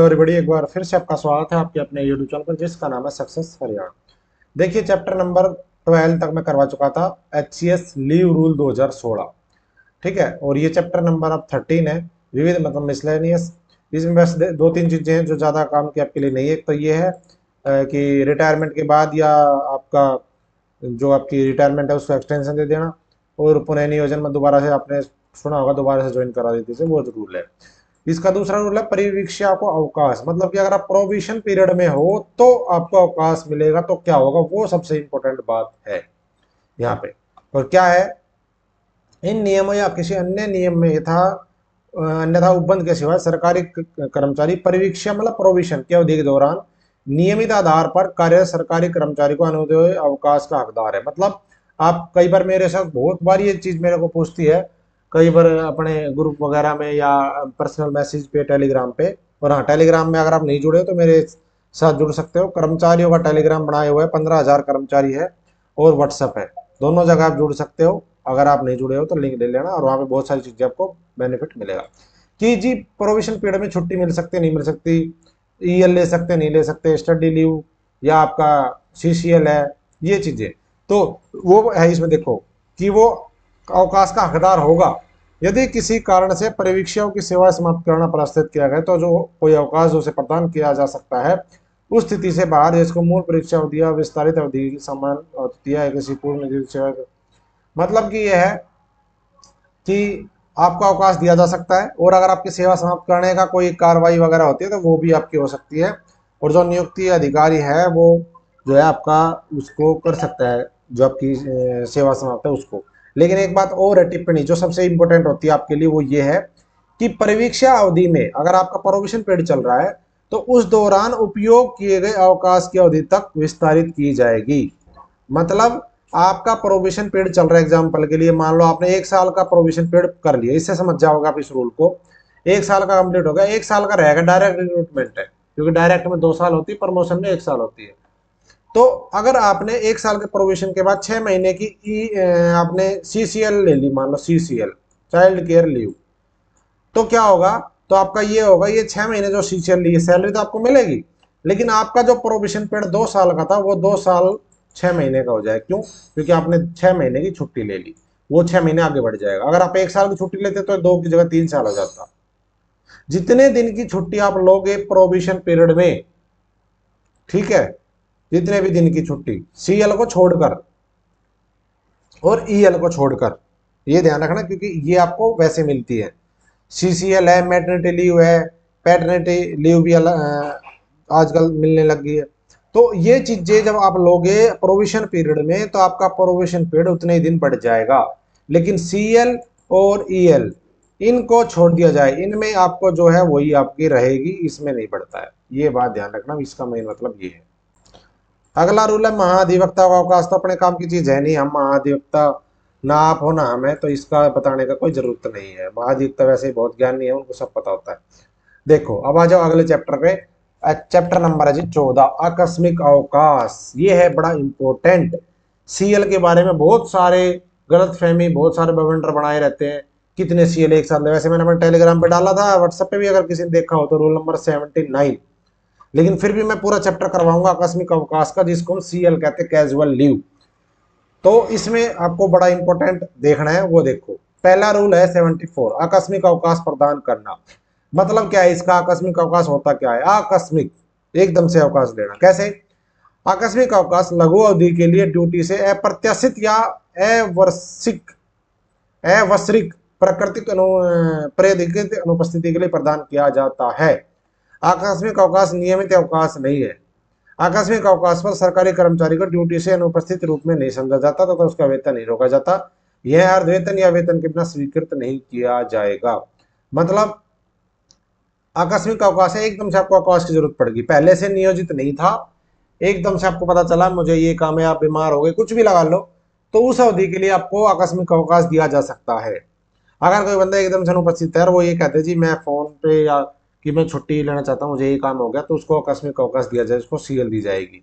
Everybody, एक बार फिर से आपका स्वागत है आपके अपने यूट्यूब चैनल पर जिसका नाम है सक्सेस हरियाणा। देखिए, चैप्टर नंबर 12 तक मैं करवा चुका था, HCS लीव रूल 2016। ठीक है, और ये चैप्टर नंबर अब 13 है, विविध मतलब मिसलेनियस। इसमें बस दो तीन चीजें हैं जो ज्यादा काम की आपके लिए नहीं है। एक तो ये है कि रिटायरमेंट के बाद या आपका जो आपकी रिटायरमेंट है उसको एक्सटेंशन दे देना, और पुनः नियोजन में दोबारा से आपने सुना होगा दोबारा से ज्वाइन करा देते से वो रूल है। इसका दूसरा रूल है परिवीक्षा को अवकाश, मतलब कि अगर आप प्रोविशन पीरियड में हो तो आपको अवकाश मिलेगा, तो क्या होगा वो सबसे इंपॉर्टेंट बात है यहाँ पे। और क्या है, इन नियमों या किसी अन्य नियम में यथा अन्यथा उपबंध के सिवाय सरकारी कर्मचारी परिवीक्षा मतलब प्रोविशन की अवधि के दौरान नियमित आधार पर कार्यरत सरकारी कर्मचारी को अनुदेय अवकाश का हकदार है। मतलब आप कई बार मेरे साथ बहुत बार ये चीज मेरे को पूछती है, कई बार अपने ग्रुप वगैरह में या पर्सनल मैसेज पे टेलीग्राम पे। और हाँ, टेलीग्राम में अगर आप नहीं जुड़े हो तो मेरे साथ जुड़ सकते हो। कर्मचारियों का टेलीग्राम बनाए हुए है, 15,000 कर्मचारी है, और व्हाट्सएप है, दोनों जगह आप जुड़ सकते हो। अगर आप नहीं जुड़े हो तो लिंक ले लेना, और वहाँ पे बहुत सारी चीजें आपको बेनिफिट मिलेगा कि जी प्रोविजन पीरियड में छुट्टी मिल सकती है नहीं मिल सकती, ईएल ले सकते नहीं ले सकते, स्टडी लीव या आपका सीसीएल है, ये चीजें तो वो है इसमें। देखो कि वो अवकाश का हकदार होगा यदि किसी कारण से परिवीक्षाओं की सेवा समाप्त करना प्रस्तावित किया गया, तो जो कोई अवकाश उसे प्रदान किया जा सकता है उस स्थिति से बाहर जिसको मूल परीक्षा अवधि या विस्तारित अवधि की समान होती है किसी पूर्ण नियोजित सेवा। मतलब कि यह है कि आपको अवकाश दिया जा सकता है, और अगर आपकी सेवा समाप्त करने का कोई कार्रवाई वगैरह होती है तो वो भी आपकी हो सकती है। और जो नियुक्ति अधिकारी है वो जो है आपका उसको कर सकता है, जो आपकी सेवा समाप्त है उसको। लेकिन एक बात और है, टिप्पणी जो सबसे इंपॉर्टेंट होती है आपके लिए वो ये है कि परिवीक्षा अवधि में अगर आपका प्रोविशन पीरियड चल रहा है तो उस दौरान उपयोग किए गए अवकाश की अवधि तक विस्तारित की जाएगी। मतलब आपका प्रोविशन पीरियड चल रहा है, एग्जाम्पल के लिए मान लो आपने 1 साल का प्रोविशन पीरियड कर लिया, इससे समझ जाओगे आप इस रूल को। 1 साल का कंप्लीट हो गया, 1 साल का रहेगा, डायरेक्ट रिक्रूटमेंट है क्योंकि डायरेक्ट में 2 साल होती है, प्रमोशन में 1 साल होती है। तो अगर आपने 1 साल के प्रोविशन के बाद 6 महीने की आपने सीसीएल ले ली, मान लो सीसीएल चाइल्ड केयर लीव, तो क्या होगा, तो आपका ये होगा, ये 6 महीने जो सीसीएल ली सैलरी तो आपको मिलेगी, लेकिन आपका जो प्रोविशन पीरियड 2 साल का था वो 2 साल 6 महीने का हो जाए। क्यों? क्योंकि आपने 6 महीने की छुट्टी ले ली, वो 6 महीने आगे बढ़ जाएगा। अगर आप 1 साल की छुट्टी लेते तो 2 की जगह 3 साल हो जाता। जितने दिन की छुट्टी आप लोगे प्रोविशन पीरियड में, ठीक है, जितने भी दिन की छुट्टी सीएल को छोड़कर और ईएल को छोड़कर, ये ध्यान रखना क्योंकि ये आपको वैसे मिलती है। सीसीएल है, मैटरनिटी लीव है, पैटर्निटी लीव भी आजकल मिलने लग गई है। तो ये चीजें जब आप लोगे प्रोविशन पीरियड में तो आपका प्रोविशन पीरियड उतने ही दिन बढ़ जाएगा। लेकिन सीएल और ईएल इनको छोड़ दिया जाए, इनमें आपको जो है वही आपकी रहेगी, इसमें नहीं बढ़ता है। ये बात ध्यान रखना, इसका मेन मतलब ये है। अगला रूल है महाधिवक्ता का अवकाश। तो अपने काम की चीज है नहीं, हम महाधिवक्ता ना आप हो ना हमें, तो इसका बताने का कोई जरूरत नहीं है। महाधिवक्ता वैसे ही बहुत ज्ञानी है, उनको सब पता होता है। देखो अब आ जाओ अगले चैप्टर पे। चैप्टर नंबर है जी 14, आकस्मिक अवकाश। ये है बड़ा इंपॉर्टेंट। सीएल के बारे में बहुत सारे गलत फहमी, बहुत सारे बवंडर बनाए रहते हैं, कितने सीएल एक साथ। वैसे मैंने अपने टेलीग्राम पे डाला था, व्हाट्सएप पे भी अगर किसी ने देखा हो तो, रूल नंबर 79। लेकिन फिर भी मैं पूरा चैप्टर करवाऊंगा आकस्मिक अवकाश का, जिसको हम सीएल कहते हैं, कैजुअल लीव। तो इसमें आपको बड़ा इंपॉर्टेंट देखना है, वो देखो। पहला रूल है 74, आकस्मिक अवकाश प्रदान करना। मतलब क्या है इसका, आकस्मिक अवकाश होता क्या है? आकस्मिक एकदम से अवकाश लेना। कैसे? आकस्मिक अवकाश लघु अवधि के लिए ड्यूटी से अप्रत्याशित या अवर्षिक अवसरिक प्राकृतिक प्रेरित अनुपस्थिति के लिए प्रदान किया जाता है। आकस्मिक अवकाश नियमित अवकाश नहीं है। आकस्मिक अवकाश पर सरकारी कर्मचारी को ड्यूटी से अनुपस्थित रूप में नहीं समझा जाता तथा उसका वेतन नहीं रोका जाता। यह अर्ध वेतन या वेतन के बिना स्वीकृत नहीं किया जाएगा। मतलब आकस्मिक अवकाश है, एकदम से आपको अवकाश की जरूरत पड़ेगी, पहले से नियोजित नहीं था, एकदम से आपको पता चला मुझे ये काम है, आप बीमार हो गए, कुछ भी लगा लो, तो उस अवधि के लिए आपको आकस्मिक अवकाश दिया जा सकता है। अगर कोई बंदा एकदम से अनुपस्थित है और वो ये कहते हैं जी मैं फोन पे या कि मैं छुट्टी लेना चाहता हूँ, मुझे ये काम हो गया, तो उसको आकस्मिक अवकाश दिया जाए, उसको सीएल दी जाएगी।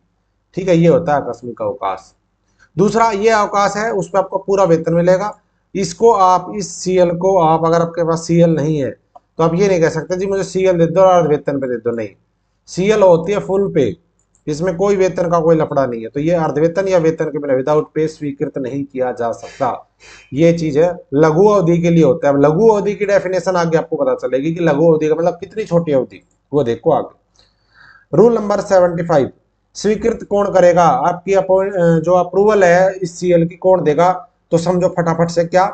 ठीक है, ये होता है आकस्मिक अवकाश। दूसरा ये अवकाश है, उस पर आपको पूरा वेतन मिलेगा। इसको आप, इस सीएल को आप, अगर आपके पास सीएल नहीं है तो आप ये नहीं कह सकते जी मुझे सीएल दे दो और अर्ध वेतन पे दे दो, नहीं, सीएल होती है फुल पे, इसमें कोई वेतन का कोई लफड़ा नहीं है, तो ये अर्ध वेतन या वेतन के बिना विदाउट पे स्वीकृत नहीं किया जा सकता। ये चीज है, लघु अवधि के लिए होता है। अब लघु अवधि की डेफिनेशन आगे आपको पता चलेगी कि लघु अवधि का मतलब कितनी छोटी अवधि, वो देखो आगे। रूल नंबर 75, स्वीकृत कौन करेगा, आपकी जो अप्रूवल है इस सीएल की कौन देगा, तो समझो फटाफट से क्या,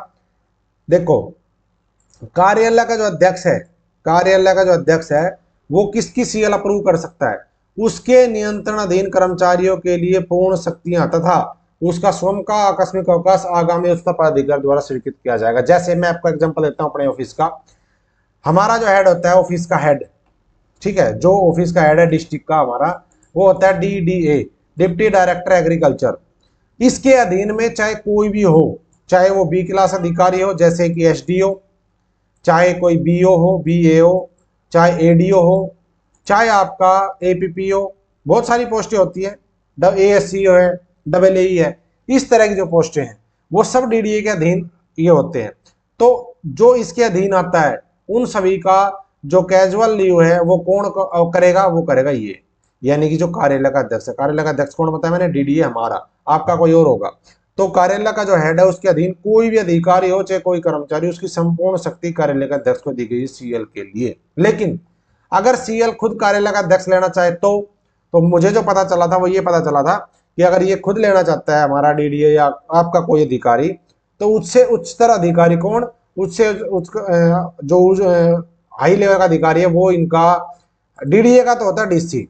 देखो कार्यालय का जो अध्यक्ष है, कार्यालय का जो अध्यक्ष है वो किसकी सीएल अप्रूव कर सकता है, उसके नियंत्रण अधीन कर्मचारियों के लिए पूर्ण शक्तियां तथा उसका स्वयं का आकस्मिक अवकाश आगामी उच्चतम पदाधिकारी द्वारा स्वीकृत किया जाएगा। जैसे मैं आपको एग्जांपल देता हूं अपने ऑफिस का, हमारा जो हेड होता है ऑफिस का हेड, ठीक है, जो ऑफिस का हेड है डिस्ट्रिक्ट का हमारा, वो होता है डीडीए, डिप्टी डायरेक्टर एग्रीकल्चर। इसके अधीन में चाहे कोई भी हो, चाहे वो बी क्लास अधिकारी हो जैसे कि एसडीओ, चाहे कोई बीओ हो, बीएओ, चाहे एडीओ हो, चाहे आपका एपीपीओ, बहुत सारी पोस्टें होती है, एएससीओ है, डबल ए है, इस तरह की जो पोस्टें हैं वो सब डीडीए के अधीन ये होते हैं। तो जो इसके अधीन आता है उन सभी का जो कैजुअल लीव है वो कौन करेगा, वो करेगा ये, यानी कि जो कार्यालय का अध्यक्ष है। कार्यालय का अध्यक्ष कौन बताया मैंने, डीडीए हमारा, आपका कोई और होगा। तो कार्यालय का जो हेड है उसके अधीन कोई भी अधिकारी हो चाहे कोई कर्मचारी, उसकी संपूर्ण शक्ति कार्यालय का अध्यक्ष को दी गई सीएल के लिए। लेकिन अगर सीएल खुद कार्यालय का अध्यक्ष लेना चाहे तो मुझे जो पता चला था वो ये पता चला था कि अगर ये खुद लेना चाहता है हमारा डीडीए या आपका कोई अधिकारी, तो उससे उच्चतर अधिकारी कौन, उससे जो हाई लेवल का अधिकारी है वो इनका, डीडीए का तो होता है डीसी,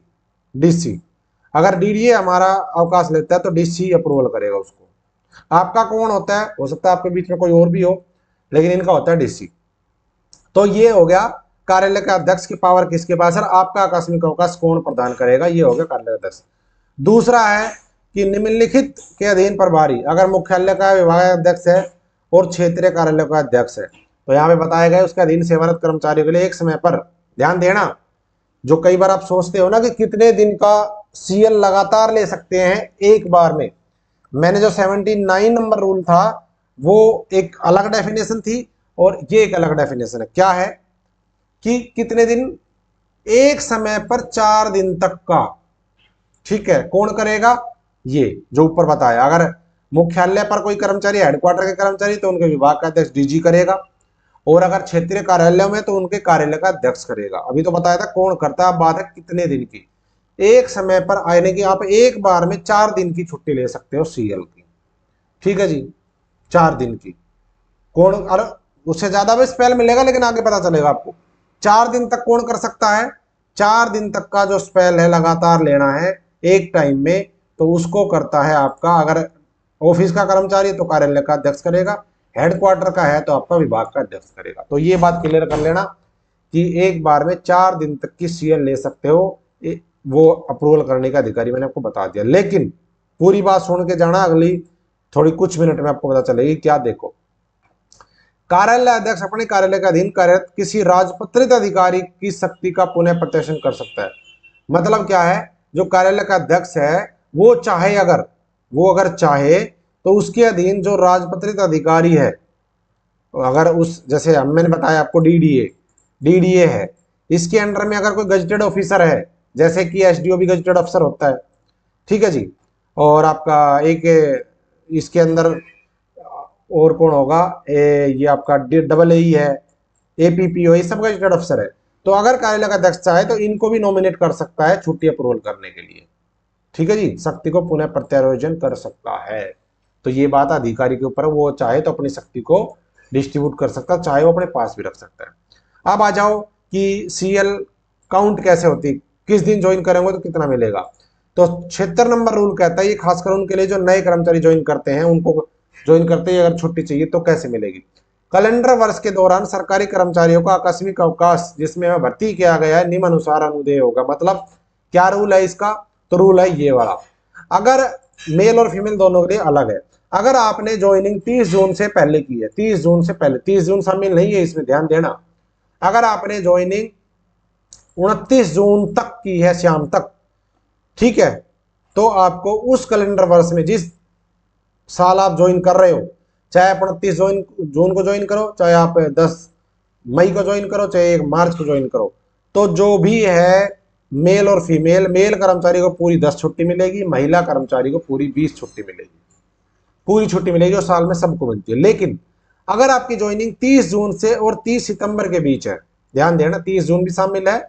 डीसी अगर डीडीए हमारा अवकाश लेता है तो डीसी अप्रूवल करेगा उसको। आपका कौन होता है, हो सकता है आपके बीच में कोई और भी हो, लेकिन इनका होता है डीसी। तो ये हो गया कार्यालय के अध्यक्ष की पावर किसके पास है, आपका आकस्मिक अवकाश कौन प्रदान करेगा, ये हो गया कार्यालय अध्यक्ष। दूसरा है कि निम्नलिखित के अधीन प्रभारी, अगर मुख्यालय का विभाग अध्यक्ष है और क्षेत्रीय कार्यालय का अध्यक्ष है, तो यहाँ पे बताया गया उसके अधीन सेवारत कर्मचारियों के लिए एक समय पर, ध्यान देना, जो कई बार आप सोचते हो ना कि कितने दिन का सीएल लगातार ले सकते हैं एक बार में, मैंने जो 79 नंबर रूल था वो एक अलग डेफिनेशन थी और ये एक अलग डेफिनेशन है। क्या है कि कितने दिन, एक समय पर 4 दिन तक का, ठीक है, कौन करेगा, ये जो ऊपर बताया। अगर मुख्यालय पर कोई कर्मचारी, हेडक्वार्टर के कर्मचारी, तो उनके विभाग का अध्यक्ष डीजी करेगा, और अगर क्षेत्रीय कार्यालय में तो उनके कार्यालय का अध्यक्ष करेगा। अभी तो बताया था कौन करता है, बात है कितने दिन की, एक समय पर आने की, आप एक बार में 4 दिन की छुट्टी ले सकते हो सीएल की, ठीक है जी, 4 दिन की। कौन, अरे उससे ज्यादा भी स्पेल मिलेगा लेकिन आगे पता चलेगा आपको। 4 दिन तक कौन कर सकता है, 4 दिन तक का जो स्पेल है लगातार लेना है एक टाइम में, तो उसको करता है आपका, अगर ऑफिस का कर्मचारी है तो कार्यालय का अध्यक्ष करेगा, हेडक्वार्टर का है तो आपका विभाग का अध्यक्ष करेगा। तो ये बात क्लियर कर लेना कि एक बार में 4 दिन तक की सीएल ले सकते हो, वो अप्रूवल करने का अधिकारी मैंने आपको बता दिया। लेकिन पूरी बात सुन के जाना, अगली थोड़ी कुछ मिनट में आपको पता चलेगी क्या। देखो, कार्यालय अध्यक्ष अपने कार्यालय के अधीन कार्यरत किसी राजपत्रित अधिकारी की शक्ति का पुनः प्रदर्शन कर सकता है। मतलब क्या है, जो कार्यालय का अध्यक्ष है वो चाहे, अगर चाहे तो उसके अधीन जो राजपत्रित अधिकारी है, अगर उस, जैसे मैंने बताया आपको डीडीए है, इसके अंडर में अगर कोई गजेटेड ऑफिसर है, जैसे कि एसडीओ भी गजेटेड अफसर होता है, ठीक है जी, और आपका एक इसके अंदर और कौन होगा, ये आपका डबल ए है, एपीपीओ, ये सब गजेटेड अफसर है। तो अगर कार्यालय का अध्यक्ष चाहे तो इनको भी नॉमिनेट कर सकता है छुट्टी अप्रूवल करने के लिए, ठीक है जी, शक्ति को पुनः प्रत्यारोजन कर सकता है। तो ये बात अधिकारी के ऊपर, वो चाहे तो अपनी शक्ति को डिस्ट्रीब्यूट कर सकता है, चाहे वो अपने पास भी रख सकता है। अब आ जाओ कि सीएल काउंट कैसे होती, किस दिन ज्वाइन करेंगे तो कितना मिलेगा। तो 76 नंबर रूल कहता है ये खासकर उनके लिए जो नए कर्मचारी ज्वाइन करते हैं, उनको ज्वाइन करते ही अगर छुट्टी चाहिए तो कैसे मिलेगी। कैलेंडर वर्ष के दौरान सरकारी कर्मचारियों का आकस्मिक अवकाश जिसमें भर्ती किया गया है निम्नानुसार अनुदेय होगा। मतलब क्या रूल है इसका, तो रूल है ये वाला, अगर मेल और फीमेल दोनों के लिए अलग है। अगर आपने ज्वाइनिंग 30 जून से पहले की है, 30 जून से पहले, 30 जून शामिल नहीं है इसमें, ध्यान देना, अगर आपने ज्वाइनिंग 29 जून तक की है, शाम तक, ठीक है, तो आपको उस कैलेंडर वर्ष में जिस साल आप ज्वाइन कर रहे हो, चाहे आप 29 जून को ज्वाइन करो, चाहे आप 10 मई को ज्वाइन करो चाहे 1 मार्च को ज्वाइन करो, तो जो भी है मेल और फीमेल, मेल कर्मचारी को पूरी 10 छुट्टी मिलेगी, महिला कर्मचारी को पूरी 20 छुट्टी मिलेगी, पूरी छुट्टी मिलेगी और साल में सबको मिलती है। लेकिन अगर आपकी ज्वाइनिंग 30 जून से और 30 सितंबर के बीच है, ध्यान देना 30 जून भी शामिल है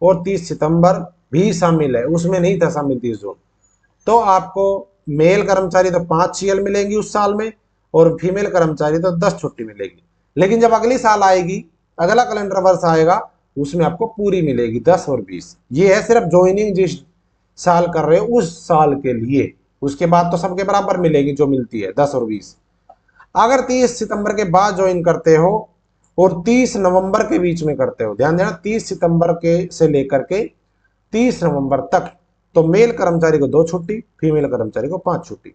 और 30 सितंबर भी शामिल है, उसमें नहीं था शामिल 30 जून, तो आपको मेल कर्मचारी तो 5 CL मिलेंगी उस साल में और फीमेल कर्मचारी तो 10 छुट्टी मिलेगी। लेकिन जब अगली साल आएगी, अगला कैलेंडर वर्ष आएगा, उसमें आपको पूरी मिलेगी 10 और 20। ये है सिर्फ ज्वाइनिंग जिस साल कर रहे हो उस साल के लिए, उसके बाद तो सबके बराबर मिलेगी जो मिलती है 10 और 20। अगर 30 सितंबर के बाद ज्वाइन करते हो और 30 नवंबर के बीच में करते हो, ध्यान देना 30 सितंबर के से लेकर के 30 नवंबर तक, तो मेल कर्मचारी को 2 छुट्टी, फीमेल कर्मचारी को 5 छुट्टी।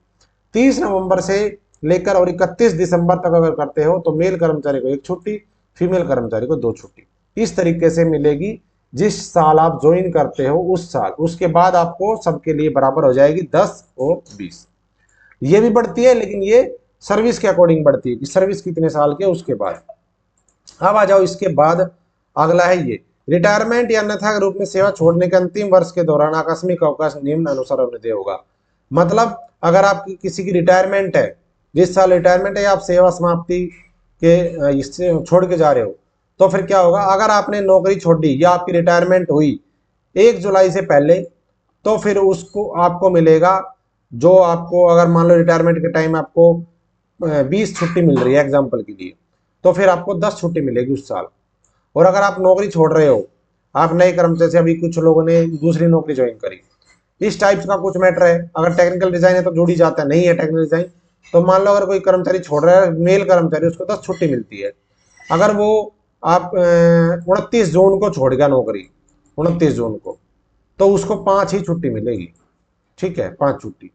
30 नवंबर से लेकर और 31 दिसंबर तक अगर करते हो तो मेल कर्मचारी को 1 छुट्टी, फीमेल कर्मचारी को 2 छुट्टी। इस तरीके से मिलेगी जिस साल आप ज्वाइन करते हो उस साल, उसके बाद आपको सबके लिए बराबर हो जाएगी 10 और 20। ये भी बढ़ती है लेकिन ये सर्विस के अकॉर्डिंग बढ़ती है कि सर्विस कितने साल के उसके बाद। अब आ जाओ इसके बाद अगला है ये, रिटायरमेंट या अन्यथा के रूप में सेवा छोड़ने के अंतिम वर्ष के दौरान आकस्मिक अवकाश निम्न अनुसार अनुदेय होगा। मतलब अगर आपकी किसी की रिटायरमेंट है, जिस साल रिटायरमेंट है या आप सेवा समाप्ति के इससे छोड़ के जा रहे हो, तो फिर क्या होगा, अगर आपने नौकरी छोड़ दी या आपकी रिटायरमेंट हुई 1 जुलाई से पहले, तो फिर उसको आपको मिलेगा, जो आपको अगर मान लो रिटायरमेंट के टाइम आपको 20 छुट्टी मिल रही है एग्जाम्पल के लिए, तो फिर आपको 10 छुट्टी मिलेगी उस साल। और अगर आप नौकरी छोड़ रहे हो, आप नए कर्मचारी से, अभी कुछ लोगों ने दूसरी नौकरी ज्वाइन करी, इस टाइप का कुछ मैटर है। अगर टेक्निकल डिजाइन है तो जुड़ ही जाता है, नहीं है टेक्निकल डिजाइन तो मान लो अगर कोई कर्मचारी छोड़ रहा है, मेल कर्मचारी, उसको 10 छुट्टी मिलती है। अगर वो आप 29 जून को छोड़ गया नौकरी, 29 जून को, तो उसको 5 ही छुट्टी मिलेगी, ठीक है, 5 छुट्टी।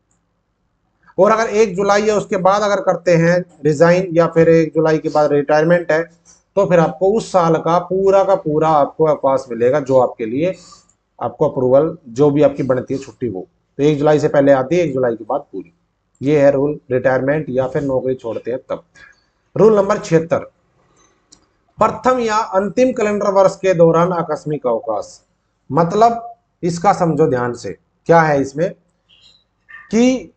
और अगर 1 जुलाई या उसके बाद अगर करते हैं रिजाइन, या फिर 1 जुलाई के बाद रिटायरमेंट है, तो फिर आपको उस साल का पूरा आपको अवकाश मिलेगा, जो आपके लिए आपको अप्रूवल जो भी आपकी बनती है छुट्टी वो, तो 1 जुलाई से पहले आती है, 1 जुलाई के बाद पूरी। ये है रूल रिटायरमेंट या फिर नौकरी छोड़ते हैं तब। रूल नंबर 76, प्रथम या अंतिम कैलेंडर वर्ष के दौरान आकस्मिक अवकाश। मतलब इसका समझो ध्यान से, क्या है इसमें कि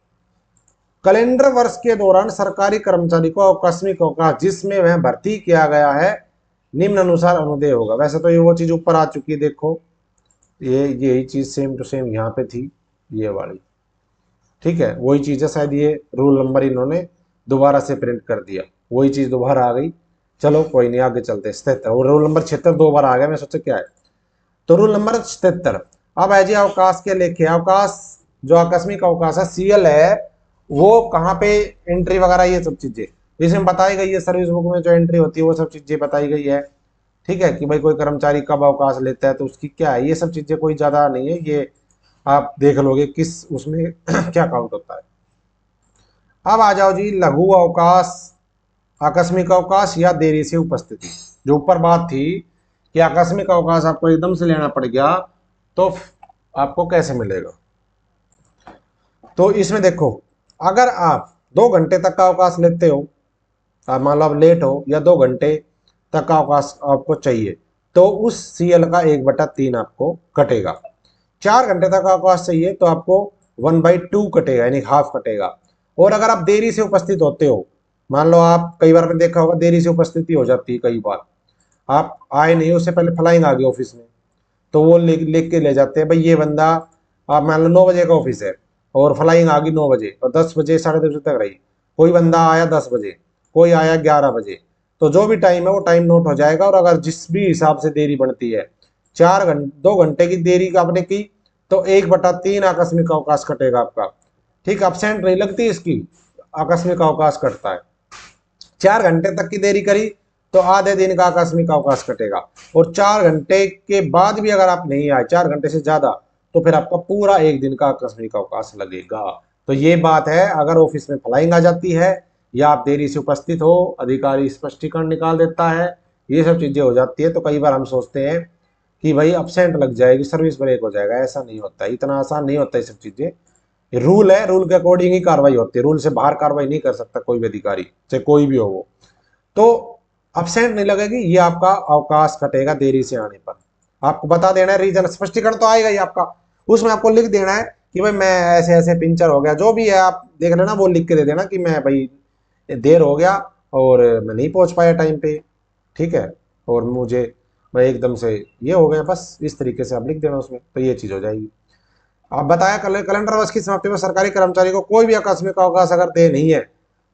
कैलेंडर वर्ष के दौरान सरकारी कर्मचारी को आकस्मिक अवकाश जिसमें वह भर्ती किया गया है निम्न अनुसार अनुदेय होगा। वैसे तो ये वो चीज ऊपर आ चुकी है, देखो ये यही चीज सेम टू सेम यहाँ पे थी, ये वाली, ठीक है, वही चीज है। शायद ये रूल नंबर इन्होंने दोबारा से प्रिंट कर दिया, वही चीज दोबारा आ गई। चलो कोई नहीं, आगे चलते। 77 और रूल नंबर 76 2 बार आ गया, मैं सोचा क्या है। तो रूल नंबर 77, अब है जी अवकाश के लेखे। अवकाश जो आकस्मिक अवकाश है CL है, वो कहाँ पे एंट्री वगैरह ये सब चीजें इसमें बताई गई है, सर्विस बुक में जो एंट्री होती है वो सब चीजें बताई गई है, ठीक है, कि भाई कोई कर्मचारी कब अवकाश लेता है तो उसकी क्या है, ये सब चीजें कोई ज्यादा नहीं है, ये आप देख लोगे किस उसमें क्या काउंट होता है। अब आ जाओ जी लघु अवकाश, आकस्मिक अवकाश या देरी से उपस्थिति। जो ऊपर बात थी कि आकस्मिक अवकाश आपको एकदम से लेना पड़ गया तो आपको कैसे मिलेगा, तो इसमें देखो, अगर आप 2 घंटे तक का अवकाश लेते हो, मान लो आप लेट हो या 2 घंटे तक का अवकाश आपको चाहिए, तो उस CL का 1/3 आपको कटेगा। 4 घंटे तक का अवकाश चाहिए तो आपको 1/2 कटेगा, यानी हाफ कटेगा। और अगर आप देरी से उपस्थित होते हो, मान लो आप, कई बार आपने देखा होगा देरी से उपस्थिति हो जाती है, कई बार आप आए नहीं, उससे पहले फ्लाइंग आ गई ऑफिस में, तो वो लेके ले जाते हैं भाई ये बंदा, आप मान लो 9 बजे का ऑफिस है और फ्लाइंग आ गई 9 बजे और 10 बजे 10:30 बजे तक रही, कोई बंदा आया 10 बजे, कोई आया 11 बजे, तो जो भी टाइम है वो टाइम नोट हो जाएगा। और अगर जिस भी हिसाब से देरी बनती है, 2 घंटे की देरी आपने की तो 1/3 आकस्मिक अवकाश कटेगा आपका, ठीक, absent नहीं लगती इसकी, आकस्मिक अवकाश कटता है। 4 घंटे तक की देरी करी तो आधे दिन का आकस्मिक अवकाश कटेगा। और 4 घंटे के बाद भी अगर आप नहीं आए, 4 घंटे से ज्यादा, तो फिर आपका पूरा 1 दिन का आकस्मिक अवकाश लगेगा। तो ये बात है, अगर ऑफिस में फ्लाइंग आ जाती है या आप देरी से उपस्थित हो, अधिकारी स्पष्टीकरण निकाल देता है, ये सब चीजें हो जाती है, तो कई बार हम सोचते हैं कि भाई अपसेंट लग जाएगी, सर्विस ब्रेक हो जाएगा। ऐसा नहीं होता, इतना आसान नहीं होता ये सब चीजें। रूल है, रूल के अकॉर्डिंग ही कार्रवाई होती है, रूल से बाहर कार्रवाई नहीं कर सकता कोई भी अधिकारी, चाहे कोई भी हो वो। तो अब्सेंट नहीं लगेगी, ये आपका अवकाश कटेगा देरी से आने पर। आपको बता देना है रीजन, स्पष्टीकरण तो आएगा ही आपका, उसमें आपको लिख देना है कि भाई मैं ऐसे ऐसे पिंचर हो गया, जो भी है आप देख लेना, वो लिख के दे देना कि मैं भाई देर हो गया और मैं नहीं पहुंच पाया टाइम पे, ठीक है, और मुझे मैं एकदम से ये हो गया, बस इस तरीके से आप लिख देना उसमें, तो ये चीज हो जाएगी। आप बताया कैलेंडर वर्ष की समाप्ति में सरकारी कर्मचारी को कोई भी आकस्मिक अवकाश अगर दे नहीं है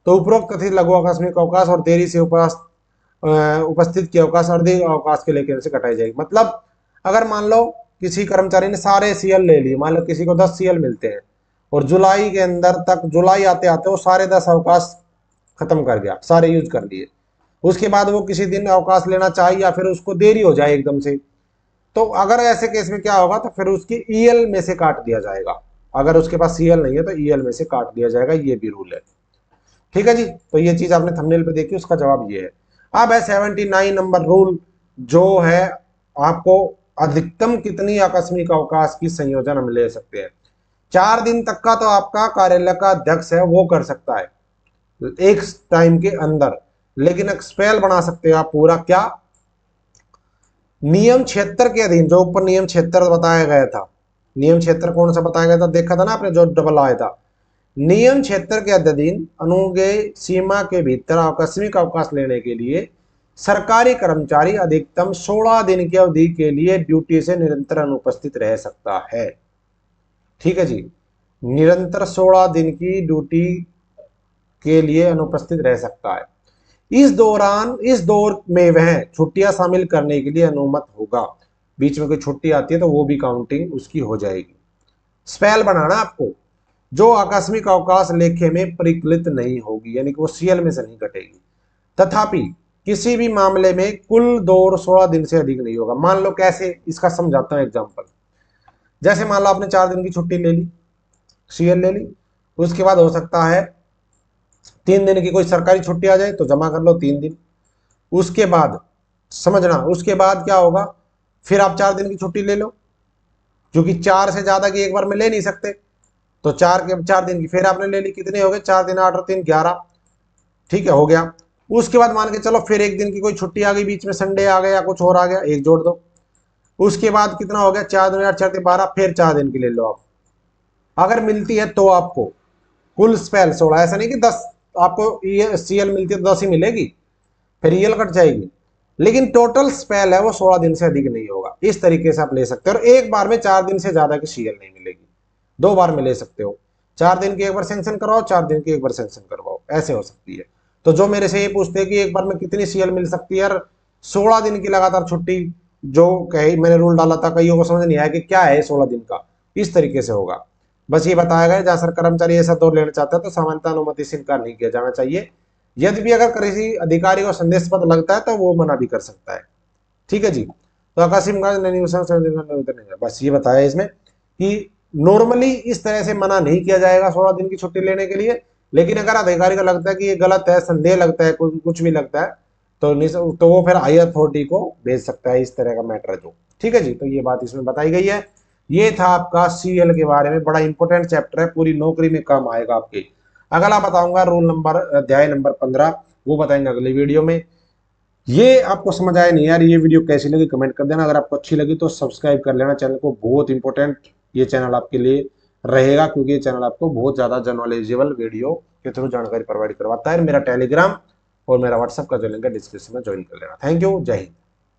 तो उपरोक्त कथित लघु आकस्मिक अवकाश और देरी से उपस्थित की अवकाश अर्धी अवकाश के लेकर से कटाई जाएगी। मतलब अगर मान लो किसी कर्मचारी ने सारे सीएल ले लिए, मान लो किसी को 10 सीएल मिलते हैं और जुलाई के अंदर तक, जुलाई आते आते वो सारे 10 अवकाश खत्म कर गया, सारे यूज कर लिए, उसके बाद वो किसी दिन अवकाश लेना चाहिए या फिर उसको देरी हो जाए एकदम से, तो अगर ऐसे केस में क्या होगा, तो फिर उसकी ईएल में से काट दिया जाएगा। अगर उसके पास सीएल नहीं है तो ईएल में से काट दिया जाएगा, ये भी रूल है। ठीक है जी, तो ये चीज आपने थंबनेल पे देखी, उसका जवाब ये है। अब है 79 नंबर रूल, जो है आपको अधिकतम कितनी आकस्मिक अवकाश की संयोजन हम ले सकते हैं। 4 दिन तक का तो आपका कार्यालय का अध्यक्ष है वो कर सकता है एक टाइम के अंदर, लेकिन एक स्पेल बना सकते हो आप पूरा, क्या नियम 76 के अधीन, जो ऊपर नियम 76 बताया गया था, नियम 76 कौन सा बताया गया था, देखा था ना आपने, जो डबल आया था, नियम 76 के अधीन अनुज्ञेय सीमा के भीतर आकस्मिक अवकाश लेने के लिए सरकारी कर्मचारी अधिकतम 16 दिन की अवधि के लिए ड्यूटी से निरंतर अनुपस्थित रह सकता है। ठीक है जी, निरंतर 16 दिन की ड्यूटी के लिए अनुपस्थित रह सकता है। इस दौरान, इस दौर में वह छुट्टियां शामिल करने के लिए अनुमत होगा। बीच में कोई छुट्टी आती है तो वो भी काउंटिंग उसकी हो जाएगी। स्पेल बनाना आपको, जो आकस्मिक अवकाश लेखे में परिकलित नहीं होगी, यानी कि वो सीएल में से नहीं कटेगी। तथापि किसी भी मामले में कुल दौर 16 दिन से अधिक नहीं होगा। मान लो कैसे, इसका समझाता हूं एग्जांपल। जैसे मान लो आपने 4 दिन की छुट्टी ले ली, सीएल ले ली, उसके बाद हो सकता है 3 दिन की कोई सरकारी छुट्टी आ जाए तो जमा कर लो 3 दिन। उसके बाद समझना, उसके बाद क्या होगा, फिर आप 4 दिन की छुट्टी ले लो, क्योंकि 4 से ज्यादा की एक बार में ले नहीं सकते, तो 4 दिन की फिर आपने ले ली, कितने हो गए, 4 दिन 8 और 3 11, ठीक है, हो गया। उसके बाद मान के चलो फिर एक दिन की कोई छुट्टी आ गई बीच में, संडे आ गया या कुछ और आ गया, एक जोड़ दो, उसके बाद कितना हो गया, 4 2 8 4 12, फिर 4 दिन की ले लो आप, अगर मिलती है तो आपको कुल स्पेल 16, ऐसा नहीं कि 10 आपको सीएल मिलती है तो 10 ही मिलेगी, फिर ईएल कट जाएगी, लेकिन टोटल स्पेल है वो 16 दिन से अधिक नहीं होगा। इस तरीके से आप ले सकते हो, और एक बार में 4 दिन से ज्यादा की सीएल नहीं मिलेगी, 2 बार में ले सकते हो। 4 दिन की एक बार सैंक्शन करवाओ, 4 दिन की एक बार सैंक्शन करवाओ, ऐसे हो सकती है। तो जो मेरे से ये पूछते हैं कि एक बार में कितनी सीएल मिल सकती है, यार 16 दिन की लगातार छुट्टी, जो कही मैंने रूल डाला था, कईयों को समझ नहीं आया कि क्या है 16 दिन का, इस तरीके से होगा। बस ये बताया गया, जहां सर कर्मचारी ऐसा दौर लेना चाहता है तो सामान्यतः अनुमति से इनकार नहीं किया जाना चाहिए। यदि भी अगर किसी अधिकारी को संदेश पत्र लगता है तो वो मना भी कर सकता है। ठीक है जी, तो आकाशीय नहीं, बस ये बताया इसमें कि नॉर्मली इस तरह से मना नहीं किया जाएगा 16 दिन की छुट्टी लेने के लिए, लेकिन अगर अधिकारी को लगता है कि ये गलत है, संदेह लगता है, कुछ भी लगता है, तो वो फिर हाई अथॉरिटी को भेज सकता है, इस तरह का मैटर है जो। ठीक है जी, तो ये बात इसमें बताई गई है। ये था आपका सीएल के बारे में, बड़ा इंपॉर्टेंट चैप्टर है, पूरी नौकरी में काम आएगा आपके। अगला बताऊंगा रूल नंबर, अध्याय नंबर 15, वो बताएंगे अगले वीडियो में। ये आपको समझ आया नहीं यार, ये वीडियो कैसी लगी कमेंट कर देना, अगर आपको अच्छी लगी तो सब्सक्राइब कर लेना चैनल को, बहुत इंपॉर्टेंट ये चैनल आपके लिए रहेगा, क्योंकि ये चैनल आपको बहुत ज्यादा नॉलेजेबल वीडियो के थ्रू जानकारी प्रोवाइड करवाता है। मेरा टेलीग्राम और मेरा व्हाट्सएप का जो लिंक है डिस्क्रिप्शन में ज्वाइन कर लेना। थैंक यू, जय हिंद।